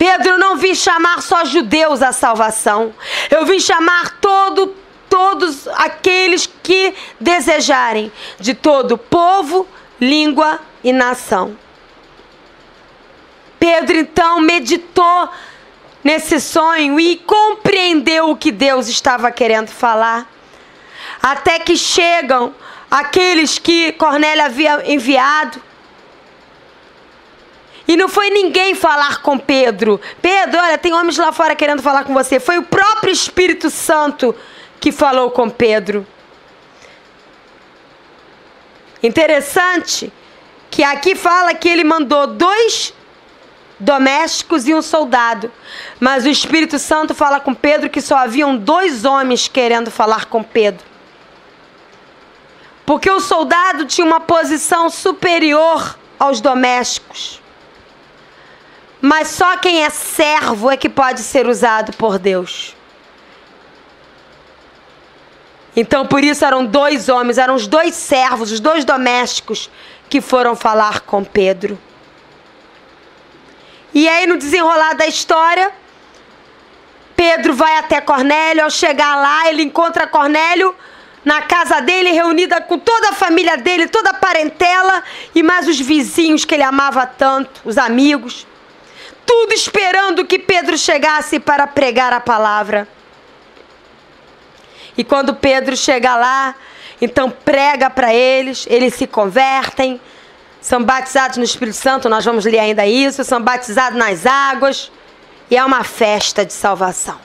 Pedro, eu não vim chamar só judeus à salvação. Eu vim chamar todos aqueles que desejarem, de todo povo, língua e nação. Pedro então meditou nesse sonho e compreendeu o que Deus estava querendo falar. Até que chegam aqueles que Cornélio havia enviado. E não foi ninguém falar com Pedro. Pedro, olha, tem homens lá fora querendo falar com você. Foi o próprio Espírito Santo que falou com Pedro. Interessante que aqui fala que ele mandou 2 domésticos e um soldado. Mas o Espírito Santo fala com Pedro que só haviam 2 homens querendo falar com Pedro. Porque o soldado tinha uma posição superior aos domésticos. Mas só quem é servo é que pode ser usado por Deus. Então por isso eram 2 homens, eram os 2 servos, os 2 domésticos que foram falar com Pedro. E aí no desenrolar da história, Pedro vai até Cornélio. Ao chegar lá, ele encontra Cornélio na casa dele, reunida com toda a família dele, toda a parentela e mais os vizinhos que ele amava tanto, os amigos. Tudo esperando que Pedro chegasse para pregar a palavra. E quando Pedro chega lá, então prega para eles, eles se convertem, são batizados no Espírito Santo, nós vamos ler ainda isso, são batizados nas águas, e é uma festa de salvação.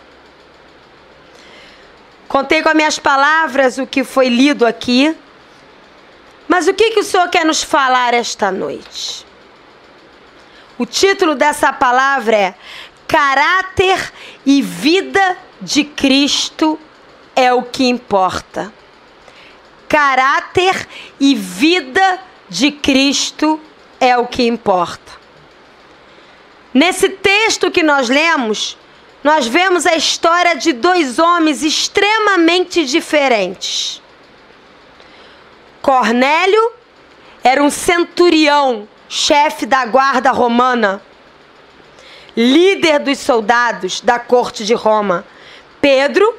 Contei com as minhas palavras o que foi lido aqui, mas o que o Senhor quer nos falar esta noite? O título dessa palavra é Caráter e Vida de Cristo é o que importa. Caráter e vida de Cristo é o que importa. Nesse texto que nós lemos, nós vemos a história de 2 homens extremamente diferentes. Cornélio era um centurião, chefe da guarda romana, líder dos soldados da corte de Roma. Pedro,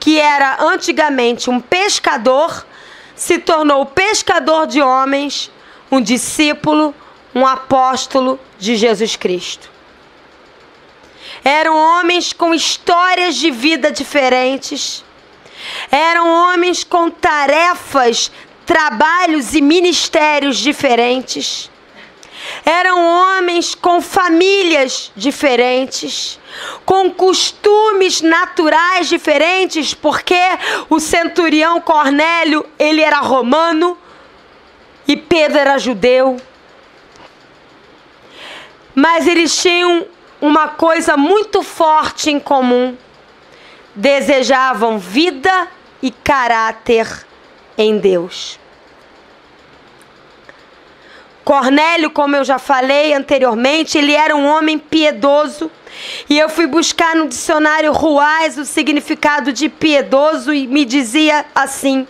que era antigamente um pescador, se tornou pescador de homens, um discípulo, um apóstolo de Jesus Cristo. Eram homens com histórias de vida diferentes, eram homens com tarefas, trabalhos e ministérios diferentes. Eram homens com famílias diferentes, com costumes naturais diferentes, porque o centurião Cornélio, ele era romano e Pedro era judeu. Mas eles tinham uma coisa muito forte em comum: desejavam vida e caráter em Deus. Cornélio, como eu já falei anteriormente, ele era um homem piedoso. E eu fui buscar no dicionário Ruais o significado de piedoso e me dizia assim: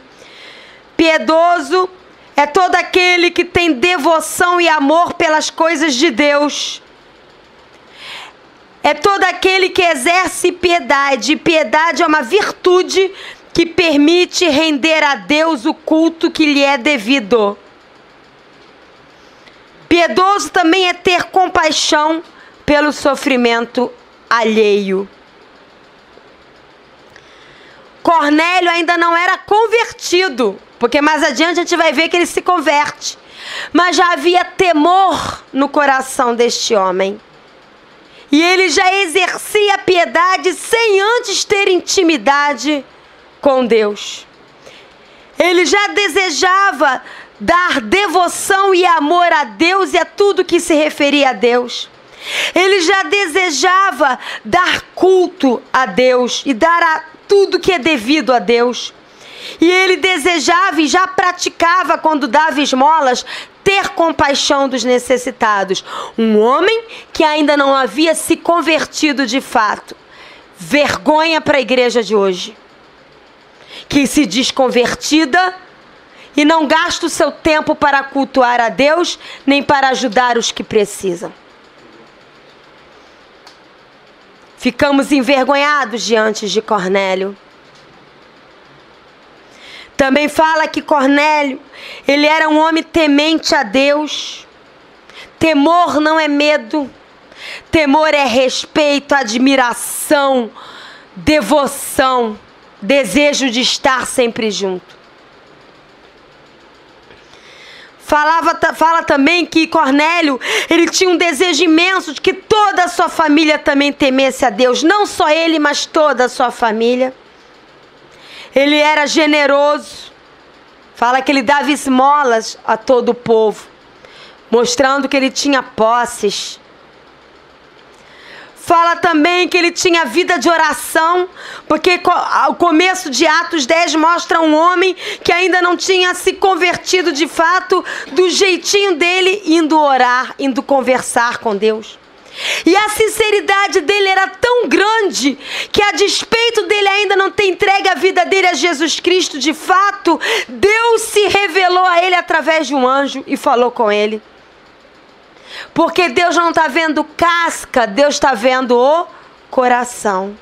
piedoso é todo aquele que tem devoção e amor pelas coisas de Deus. É todo aquele que exerce piedade. Piedade é uma virtude que permite render a Deus o culto que lhe é devido. Piedoso também é ter compaixão pelo sofrimento alheio. Cornélio ainda não era convertido, porque mais adiante a gente vai ver que ele se converte. Mas já havia temor no coração deste homem. E ele já exercia piedade sem antes ter intimidade com Deus. Ele já desejava dar devoção e amor a Deus e a tudo que se referia a Deus. Ele já desejava dar culto a Deus e dar a tudo que é devido a Deus. E ele desejava e já praticava, quando dava esmolas, ter compaixão dos necessitados. Um homem que ainda não havia se convertido de fato. Vergonha para a igreja de hoje, que se diz convertida e não gasta o seu tempo para cultuar a Deus, nem para ajudar os que precisam. ficamos envergonhados diante de Cornélio. Também fala que Cornélio, ele era um homem temente a Deus. Temor não é medo. Temor é respeito, admiração, devoção, desejo de estar sempre junto. Fala também que Cornélio, ele tinha um desejo imenso de que toda a sua família também temesse a Deus. Não só ele, mas toda a sua família. Ele era generoso. Fala que ele dava esmolas a todo o povo, mostrando que ele tinha posses. Fala também que ele tinha vida de oração, porque o começo de Atos 10 mostra um homem que ainda não tinha se convertido de fato, do jeitinho dele, indo orar, indo conversar com Deus. E a sinceridade dele era tão grande que, a despeito dele ainda não ter entregue a vida dele a Jesus Cristo de fato, Deus se revelou a ele através de um anjo e falou com ele. Porque Deus não está vendo casca, Deus está vendo o coração.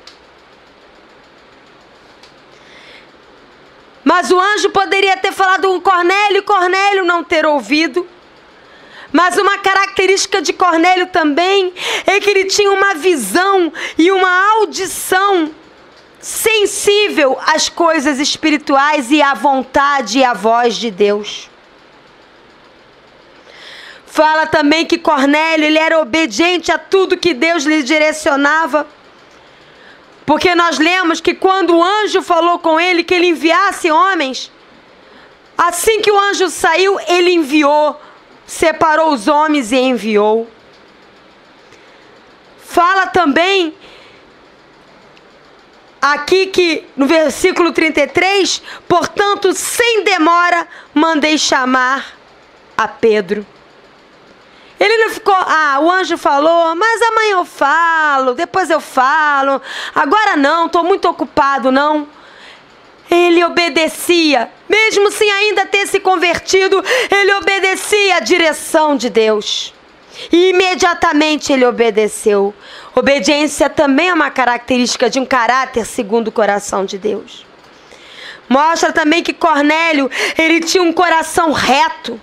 Mas o anjo poderia ter falado com Cornélio e Cornélio não ter ouvido. Mas uma característica de Cornélio também é que ele tinha uma visão e uma audição sensível às coisas espirituais e à vontade e à voz de Deus. Fala também que Cornélio, ele era obediente a tudo que Deus lhe direcionava. Porque nós lemos que quando o anjo falou com ele que ele enviasse homens, assim que o anjo saiu, ele enviou, separou os homens e enviou. Fala também aqui que no versículo 33, portanto, sem demora, mandei chamar a Pedro. Ele não ficou, o anjo falou, mas amanhã eu falo, depois eu falo, agora não, estou muito ocupado, não. Ele obedecia, mesmo sem ainda ter se convertido, ele obedecia à direção de Deus. E imediatamente ele obedeceu. Obediência também é uma característica de um caráter segundo o coração de Deus. Mostra também que Cornélio, ele tinha um coração reto.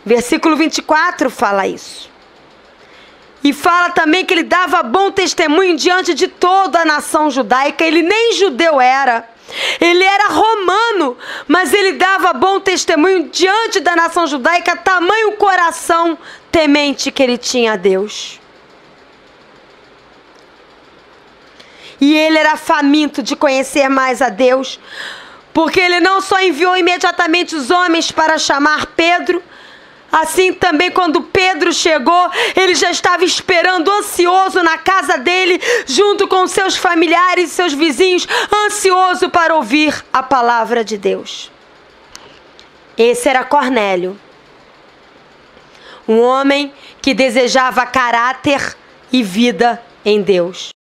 Versículo 24 fala isso. E fala também que ele dava bom testemunho diante de toda a nação judaica. Ele nem judeu era. Ele era romano, mas ele dava bom testemunho diante da nação judaica, tamanho coração temente que ele tinha a Deus. E ele era faminto de conhecer mais a Deus, porque ele não só enviou imediatamente os homens para chamar Pedro, assim também quando Pedro chegou, ele já estava esperando ansioso na casa dele, junto com seus familiares e seus vizinhos, ansioso para ouvir a palavra de Deus. Esse era Cornélio, um homem que desejava caráter e vida em Deus.